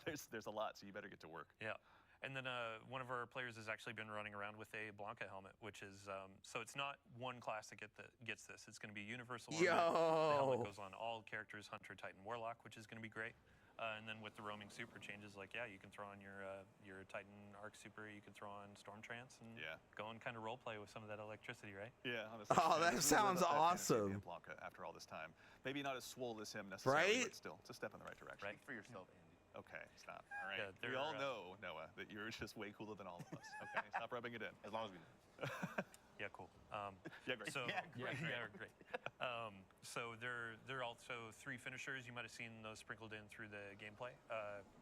There's a lot, so you better get to work. Yeah. And then one of our players has actually been running around with a Blanca helmet, which is so it's not one class that gets this. It's going to be universal. armor. The helmet Yo! goes on all characters, Hunter, Titan, Warlock, which is going to be great. And then with the roaming super changes, like you can throw on your Titan Arc Super, you can throw on Storm Trance, and Yeah. go and kind of role play with some of that electricity, right? Yeah, honestly. Oh, Yeah, that it's really sounds about that awesome. Fantasy Blanca after all this time. Maybe not as swole as him necessarily, Right? but still, it's a step in the right direction. Right. Speak for yourself, Andy. Okay, stop. All right. Yeah, we they're, all know, Noah, that you're just way cooler than all of us. Okay, stop rubbing it in. As long as we know. Yeah, cool. Yeah, great. So Yeah, great. yeah, great. So there are also 3 finishers. You might have seen those sprinkled in through the gameplay.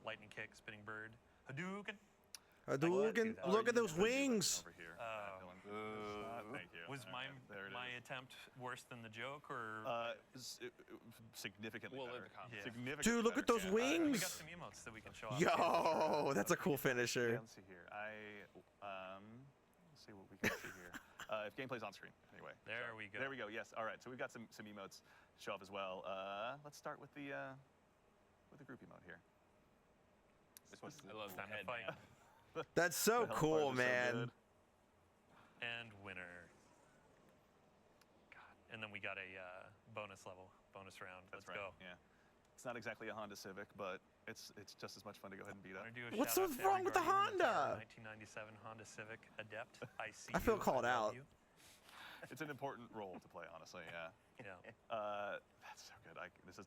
Lightning kick, spinning bird, Hadouken. Hadouken, Oh, look at those wings. Over here. Dylan. Thank you. Was All right, there it my is. attempt worse than the joke, or Significantly We'll better. leave the comments. Yeah. Significantly Dude, look at better, those yeah. we wings. got some emotes that we can show off. Yo, that's a cool Yeah, finisher. let's see here. Let's see what we can see here. If gameplay's on screen, anyway. There we go. There we go. Yes. All right. So we've got some emotes to show off as well. Let's start with the group emote here. This one's I love the Time to head, fight. man. That's so The health cool, bars are so man. good. And winner. God. And then we got a bonus round. That's Let's right. go. Yeah. It's not exactly a Honda Civic, but it's just as much fun to go ahead and beat up. I'm gonna do a What's shout out so to wrong with the everybody in Honda? 1997 Honda Civic Adept. I see. I feel you. called love out. you. It's an important role to play, honestly. Yeah. Yeah. That's so good.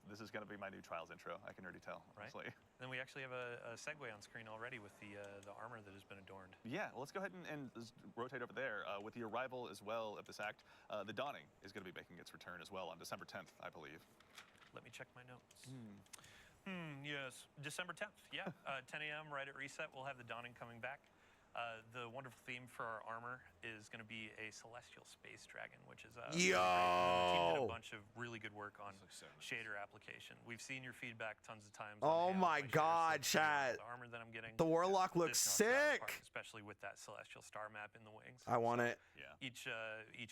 This is gonna be my new Trials intro. I can already tell. Right. Honestly. Then we actually have a segue on screen already with the armor that has been adorned. Yeah, well, let's go ahead and rotate over there. With the arrival as well of this act, the Dawning is going to be making its return as well on December 10th, I believe. Let me check my notes. Yes, December 10th. Yeah, 10 a.m. right at reset. We'll have the Dawning coming back. The wonderful theme for our armor is going to be a celestial space dragon, which is really great. The team did a Yo! bunch of really good work on looks so nice. shader application. We've seen your feedback tons of times. Oh on, hey, my shaders God, look good on chat. The armor that I'm getting. The Warlock looks This knocks it out of the sick. park, especially with that celestial star map in the wings. I want it. Yeah. Each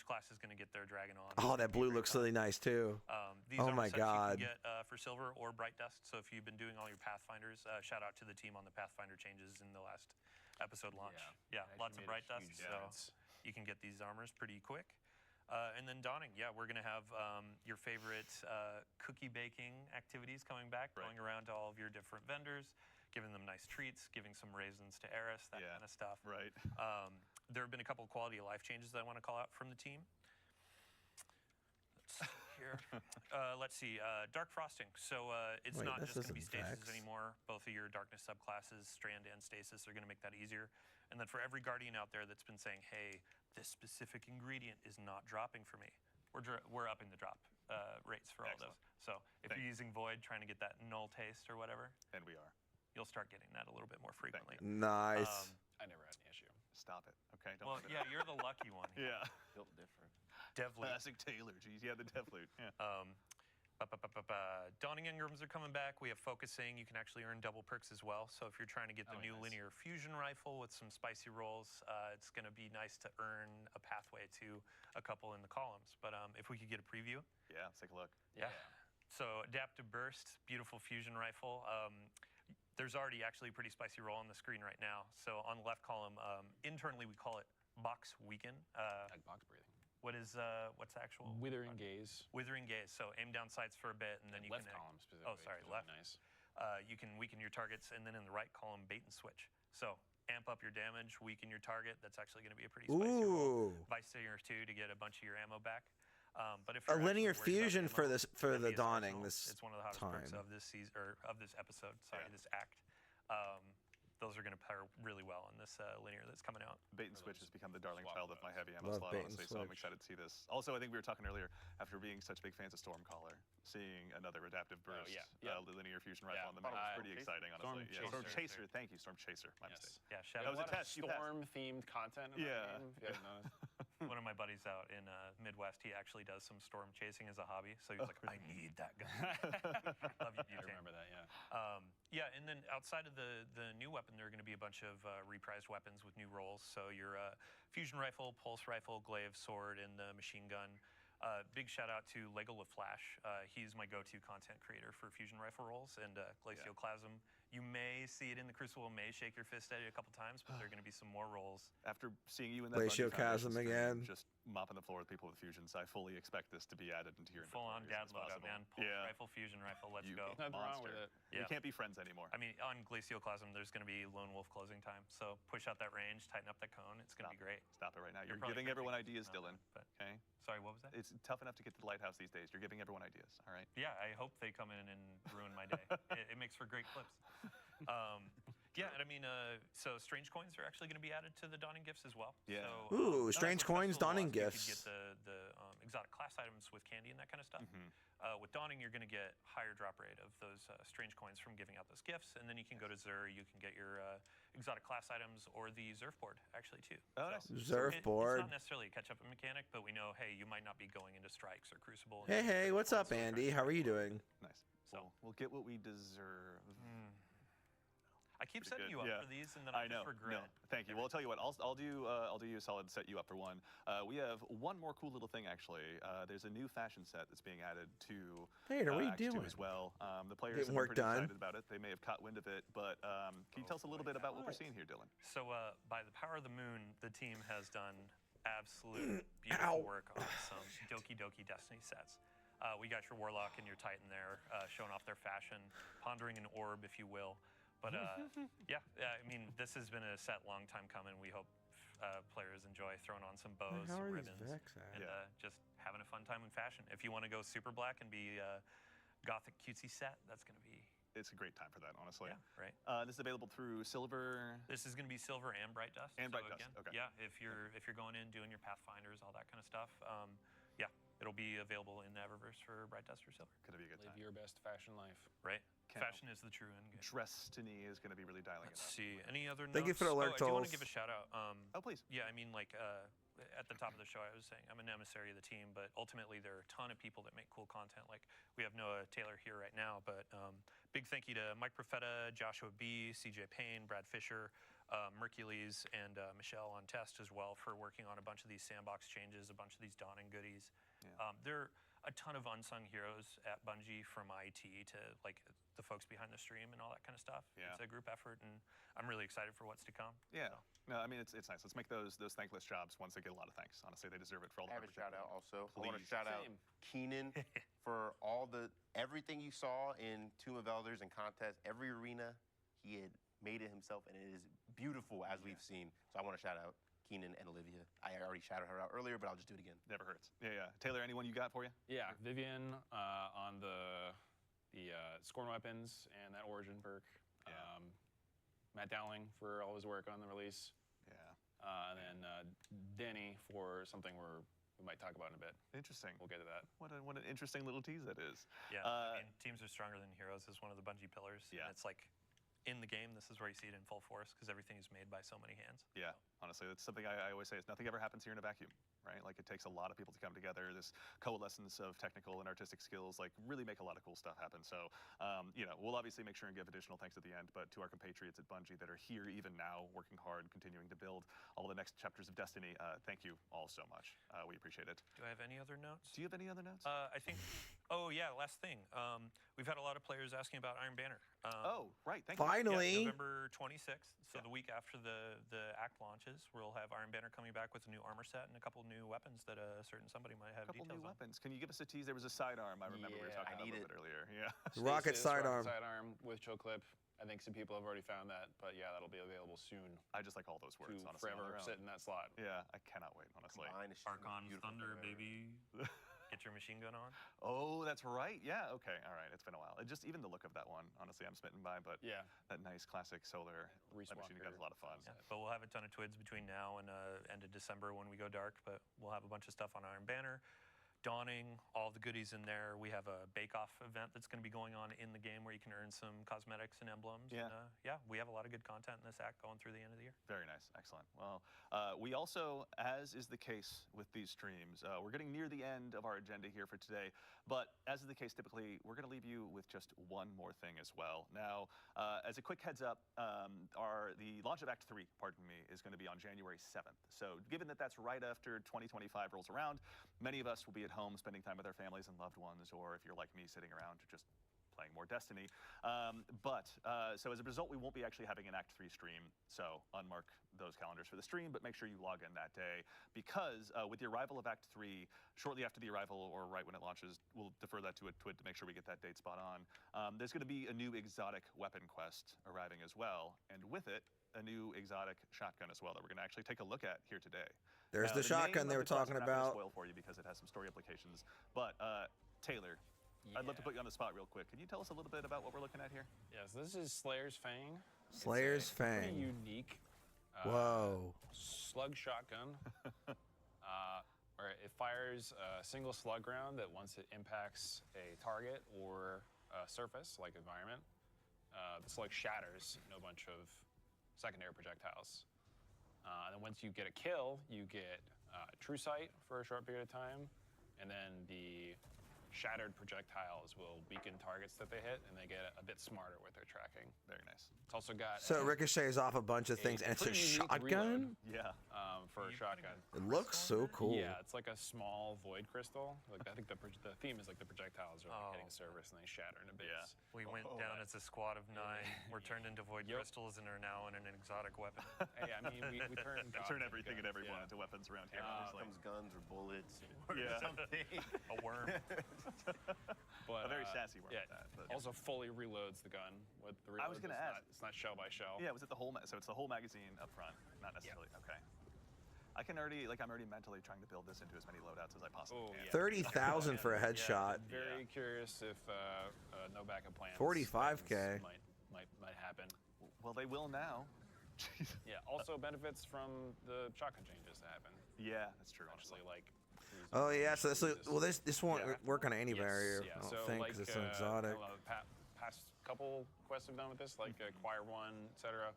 class is going to get their dragon on. Oh, that blue Great looks fun. really nice too. These Oh armor my sets God. you can get for silver or bright dust. So if you've been doing all your Pathfinders, shout out to the team on the Pathfinder changes in the last episode launch. Yeah, Actually lots of made a bright dust. huge So difference. you can get these armors pretty quick. And then Dawning, yeah, we're gonna have your favorite cookie baking activities coming back, Right. going around to all of your different vendors, giving them nice treats, giving some raisins to Eris, that Yeah. kind of stuff. Right. There have been a couple of quality of life changes that I want to call out from the team. Let's see here. Let's see. Dark frosting. So it's Wait, not this just going to be isn't stasis Vex. anymore. Both of your darkness subclasses, Strand and Stasis, are going to make that easier. And then for every Guardian out there that's been saying, hey, this specific ingredient is not dropping for me, we're upping the drop rates for all Excellent. those. So if Thank you're using Void, trying to get that null taste or whatever, And we are. you'll start getting that a little bit more frequently. Nice. I never had an issue. Stop it. Okay. Don't Well, do yeah, that. you're the lucky one. Yeah. Built different. Devly. Classic Taylor. Geez, yeah, the Deathloop. Yeah. Dawning Engrams are coming back. We have Focusing. You can actually earn double perks as well. So if you're trying to get the Oh, new nice. linear fusion rifle with some spicy rolls, it's going to be nice to earn a pathway to a couple in the columns. But if we could get a preview. Yeah. Let's take a look. Yeah. So Adaptive Burst, beautiful fusion rifle. there's already actually a pretty spicy roll on the screen right now. So on the left column, internally we call it Box Weaken. Like box breathing. What's the actual? Withering Gaze. Withering Gaze. So aim down sights for a bit, and then you left can. column specifically. Oh, sorry, is left. Really nice. You can weaken your targets, and then in the right column, bait and switch. So amp up your damage, weaken your target. That's actually going to be a pretty spicy roll. Vice Stinger 2 to get a bunch of your ammo back. But if A you're linear actually worried fusion about for ammo, this for the Envious Dawning Arsenal, this it's one of the hottest time. perks of this season or of this episode. Sorry, Yeah. this act. Those are going to pair really well in this linear that's coming out. Bait and switch has become the darling Swap child of my heavy ammo Love slot, bait and honestly, so I'm switch. excited to see this. Also, I think we were talking earlier, after being such big fans of Stormcaller, seeing another adaptive burst yeah. Linear fusion rifle Yeah. on the map was Storm pretty Chaser? exciting, honestly. Storm Storm Chaser. Chaser, thank you, Storm Chaser, my Yes. mistake. Yeah, shout That out was a test, you passed. Storm-themed content in Yeah. that game. If you hadn't noticed. one of my buddies out in Midwest. He actually does some storm chasing as a hobby. So he was like, I need that gun. Love you, I Butane. remember that, yeah. Yeah, and then outside of the new weapon, there are going to be a bunch of reprised weapons with new roles. So your fusion rifle, pulse rifle, glaive, sword, and the machine gun. Big shout out to Lego LaFlash. He's my go-to content creator for fusion rifle rolls and Glacioclasm. You may see it in the Crucible, may shake your fist at it a couple times, but there are going to be some more rolls. After seeing you in that Glacioclasm Bungie again. Foundation stream, just mopping the floor with people with fusions, I fully expect this to be added into your Full-on inventory as dad soon as loadout, possible. man. Pulse Yeah. rifle, fusion rifle, let's You go. Nothing wrong monster. with it. We Yeah. can't be friends anymore. I mean, on Glacioclasm, there's going to be lone wolf closing time. So push out that range, tighten up that cone. It's going to be great. Stop it right now. You're probably giving crazy everyone to ideas, know Dylan. that, but- Okay? Sorry, what was that? It's tough enough to get to the lighthouse these days. You're giving everyone ideas, all right? Yeah, I hope they come in and ruin my day. It makes for great clips. Yeah, and I mean, so strange coins are actually going to be added to the Dawning gifts as well. Yeah. So, Ooh, not strange as coins, successful Dawning as Lost, gifts. You could get the exotic class items with candy and that kind of stuff. Mm-hmm. With Dawning, you're going to get higher drop rate of those strange coins from giving out those gifts, and then you can go to Zur. You can get your exotic class items or the Zerf board actually too. Oh, nice. Zerf board. It's not necessarily a catch-up mechanic, but we know, hey, you might not be going into strikes or Crucible. Hey, hey, what's up, So Andy? How are you doing? Nice. So- We'll get what we deserve. I keep Pretty setting good, you up yeah. for these, and then I I know. just regret. No, thank you. Well, I'll tell you what. I'll do you a solid. Set you up for one. We have one more cool little thing actually. There's a new fashion set that's being added to Hey, what are you Act 2 doing? as well. The players Getting have work been pretty done? excited about it. They may have caught wind of it, but can you tell us a little bit about what we're seeing here, Dylan? So, by the power of the moon, the team has done absolute beautiful work on some Doki Doki Destiny sets. We got your Warlock and your Titan there, showing off their fashion, pondering an orb, if you will. But yeah, I mean, this has been a set long time coming. We hope players enjoy throwing on some bows, how some are these ribbons, Vex at? and Yeah. just having a fun time in fashion. If you want to go super black and be gothic cutesy set, that's going to be It's a great time for that, honestly. yeah, right. This is available through Silver. This is going to be Silver and Bright Dust. And so Bright Dust, again, okay. Yeah, if you're going in doing your Pathfinders, all that kind of stuff, yeah, it'll be available in the Eververse for Bright Dust or Silver. Gonna be a good Live time. your best fashion life. Right. Can't Fashion is the true end game. Destiny is gonna be really dialing Let's it up. see. Any other notes? Thank you for the alert I do want tolls. to give a shout out. Oh, please. Yeah, I mean, like at the top of the show, I was saying I'm an emissary of the team, but ultimately there are a ton of people that make cool content. Like we have Noah Taylor here right now, but big thank you to Mike Profeta, Joshua B, CJ Payne, Brad Fisher, Mercules, and Michelle on test as well for working on a bunch of these sandbox changes, a bunch of these Dawning goodies. Yeah. There are a ton of unsung heroes at Bungie, from IT to like the folks behind the stream and all that kind of stuff. Yeah. It's a group effort, and I'm really excited for what's to come. Yeah. No, I mean it's nice. Let's make those thankless jobs ones that get a lot of thanks. Honestly, they deserve it for all the I have a hard work shout out they're also. I want to Please. shout out Same. Keenan for everything you saw in Tomb of Elders and contest. Every arena, he had made it himself, and it is beautiful as we've seen. So I want to shout out Keenan and Olivia. I already shouted her out earlier, but I'll just do it again. Never hurts. Yeah. Taylor, anyone you got for you? Yeah, Vivian on the Scorn weapons and that origin perk. Yeah. Matt Dowling for all his work on the release. Yeah. And then Denny for something we might talk about in a bit. Interesting. We'll get to that. What an interesting little tease that is. Yeah, I mean, teams are stronger than heroes is one of the Bungie pillars. Yeah. And it's like in the game, this is where you see it in full force because everything is made by so many hands. Yeah, honestly, that's something I always say is nothing ever happens here in a vacuum, right? Like it takes a lot of people to come together. This coalescence of technical and artistic skills like really make a lot of cool stuff happen. So, we'll obviously make sure and give additional thanks at the end, but to our compatriots at Bungie that are here even now, working hard, continuing to build all the next chapters of Destiny, thank you all so much. We appreciate it. Do I have any other notes? Do you have any other notes? I think Oh yeah, last thing. We've had a lot of players asking about Iron Banner. Oh, right. Thank you. Finally. Yeah, November 26th, so the week after the Act launches, we'll have Iron Banner coming back with a new armor set and a couple new weapons that a certain somebody might have A couple details new on. weapons. Can you give us a tease? There was a sidearm. I remember we were Yeah, talking I about a need little bit earlier. Yeah. Rocket sidearm. Sidearm with chill clip. I think some people have already found that, but yeah, that'll be available soon. I just like all those words. To Honestly, on forever their own. sit in that slot. Yeah, I cannot wait. Honestly. Combine is just the most Archon's beautiful Thunder, thing ever. baby. Get your machine gun on. Oh, that's right. Yeah. Okay. All right. It's been a while. It just even the look of that one. Honestly, I'm smitten by. But Yeah. that nice classic solar Reese machine gun is a lot of fun. Yeah, but we'll have a ton of twids between now and end of December when we go dark. But we'll have a bunch of stuff on Iron Banner, Dawning, all the goodies in there. We have a bake-off event that's going to be going on in the game where you can earn some cosmetics and emblems. Yeah. And, yeah, we have a lot of good content in this act going through the end of the year. Very nice. Excellent. Well, we also, as is the case with these streams, we're getting near the end of our agenda here for today. But as is the case typically, we're going to leave you with just one more thing as well. Now, as a quick heads up, the launch of Act 3, pardon me, is going to be on January 7th. So given that that's right after 2025 rolls around, many of us will be at home spending time with our families and loved ones, or if you're like me, sitting around just playing more Destiny. So as a result, we won't be actually having an Act 3 stream. So unmark those calendars for the stream, but make sure you log in that day, because with the arrival of Act 3, shortly after the arrival or right when it launches, we'll defer that to a twid to make sure we get that date spot on. There's going to be a new exotic weapon quest arriving as well, and with it, a new exotic shotgun as well that we're going to actually take a look at here today. There's Now, the shotgun name they of were the class talking I'm not gonna about. Spoil for you because it has some story implications. But Taylor, I'd love to put you on the spot real quick. Can you tell us a little bit about what we're looking at here? Yeah, so this is Slayer's Fang. It's Slayer's a pretty Fang. unique Whoa. slug shotgun. Where it fires a single slug round that once it impacts a target or a surface, like environment, the slug shatters in a bunch of secondary projectiles. And then once you get a kill, you get true sight for a short period of time, and then the shattered projectiles will weaken targets that they hit, and they get a bit smarter with their tracking. Very nice. It's also got So it ricochets off a bunch of things, and it's a pretty unique shotgun? Yeah. for a shotgun. It looks so cool. Yeah, it's like a small void crystal. Like I think the theme is like the projectiles are like hitting surface and they shatter into bits. Yeah. We went down as a squad of 9. We're turned into void crystals and are now in an exotic weapon. Hey, I mean, we turn We gods turn into everything and guns, everyone yeah. into weapons around here. Here honestly. comes guns or bullets or Yeah. something. A worm. But, A very sassy word yeah, with that, but- also fully reloads the gun. With the I was reload, gonna it's ask. It's not shell by shell. Yeah, was it the whole? So it's the whole magazine up front, not necessarily. Okay. I'm already mentally trying to build this into as many loadouts as I possibly Oh, can. yeah. 30,000 for a headshot. Very curious if no backup plans. 45K. Might happen. Well, they will now. Yeah. Also benefits from the shotgun changes that happen. Yeah, that's true. Actually, Honestly. like. Oh yeah, so this won't Yeah. work on any Yes, barrier. yeah. I don't So think like because it's an exotic. Past couple quests I've done with this, like Acquire 1, etc.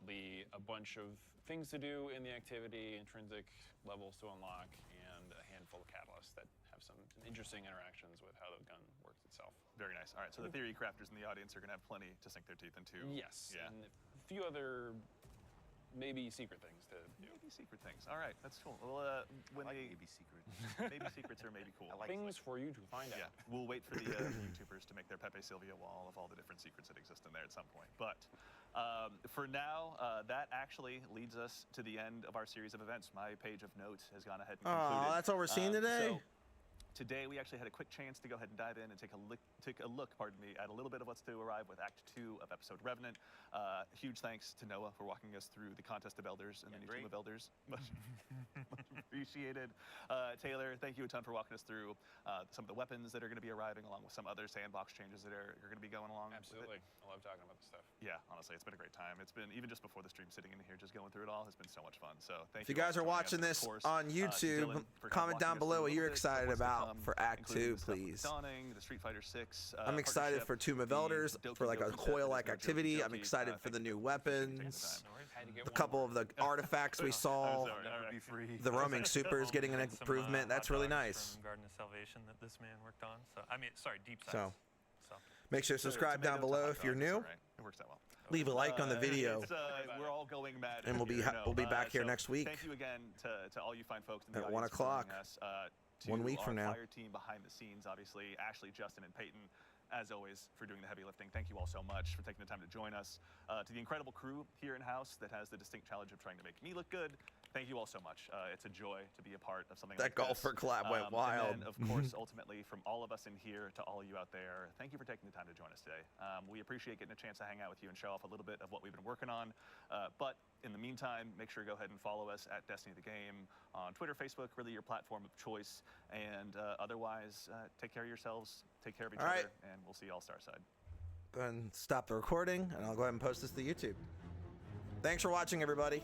Be a bunch of things to do in the activity, intrinsic levels to unlock, and a handful of catalysts that have some interesting interactions with how the gun works itself. Very nice. All right, so the theory crafters in the audience are going to have plenty to sink their teeth into. Yes. Yeah. And a few other maybe secret things to do. Maybe secret things. All right, that's cool. Well, when Like they maybe secret. maybe secrets are maybe cool. I like Things for you to find Yeah, out. we'll wait for the YouTubers to make their Pepe Sylvia wall of all the different secrets that exist in there at some point. But for now, that actually leads us to the end of our series of events. My page of notes has gone ahead and concluded. Oh, that's all we're seeing today? So today we actually had a quick chance to go ahead and dive in and take a look, pardon me, at a little bit of what's to arrive with Act 2 of episode Revenant. Huge thanks to Noah for walking us through the Contest of Elders and the new great. Team of Elders. Much appreciated. Taylor, thank you a ton for walking us through some of the weapons that are going to be arriving, along with some other sandbox changes that are going to be going along. with it. Absolutely. I love talking about this stuff. Yeah, honestly, it's been a great time. It's been, even just before the stream, sitting in here, just going through it all, has been so much fun. So thank If you guys are watching this on YouTube, comment down below what you're excited about for Act 2, please. Dawning, the Street Fighter 6. I'm excited for Tomb of Elders, for like a coil-like activity. I'm excited for the new weapons, Had to get a one couple more. of the artifacts we saw, Never be free. the roaming supers getting an And some, improvement. That's hot really dogs nice. From Garden of Salvation that this man worked on. So Deep Sides. So So make sure to subscribe down below if you're new. It works out well. Leave a like on the video. It's, we're all going mad. And we'll be here, we'll be back here so next week Thank you again to all you fine folks in the at audience 1 for joining o'clock. us. to 1 week our from now. fire team behind the scenes, obviously, Ashley, Justin, and Peyton, as always, for doing the heavy lifting. Thank you all so much for taking the time to join us. To the incredible crew here in-house that has the distinct challenge of trying to make me look good, thank you all so much. It's a joy to be a part of something like That this. golfer collab went wild. And then, of course, ultimately, from all of us in here to all of you out there, thank you for taking the time to join us today. We appreciate getting a chance to hang out with you and show off a little bit of what we've been working on. But in the meantime, make sure to go ahead and follow us at Destiny the Game on Twitter, Facebook, really your platform of choice. And otherwise, take care of yourselves, take care of each All other, right. and we'll see you all Starside. Go ahead and stop the recording, and I'll go ahead and post this to YouTube. Thanks for watching, everybody.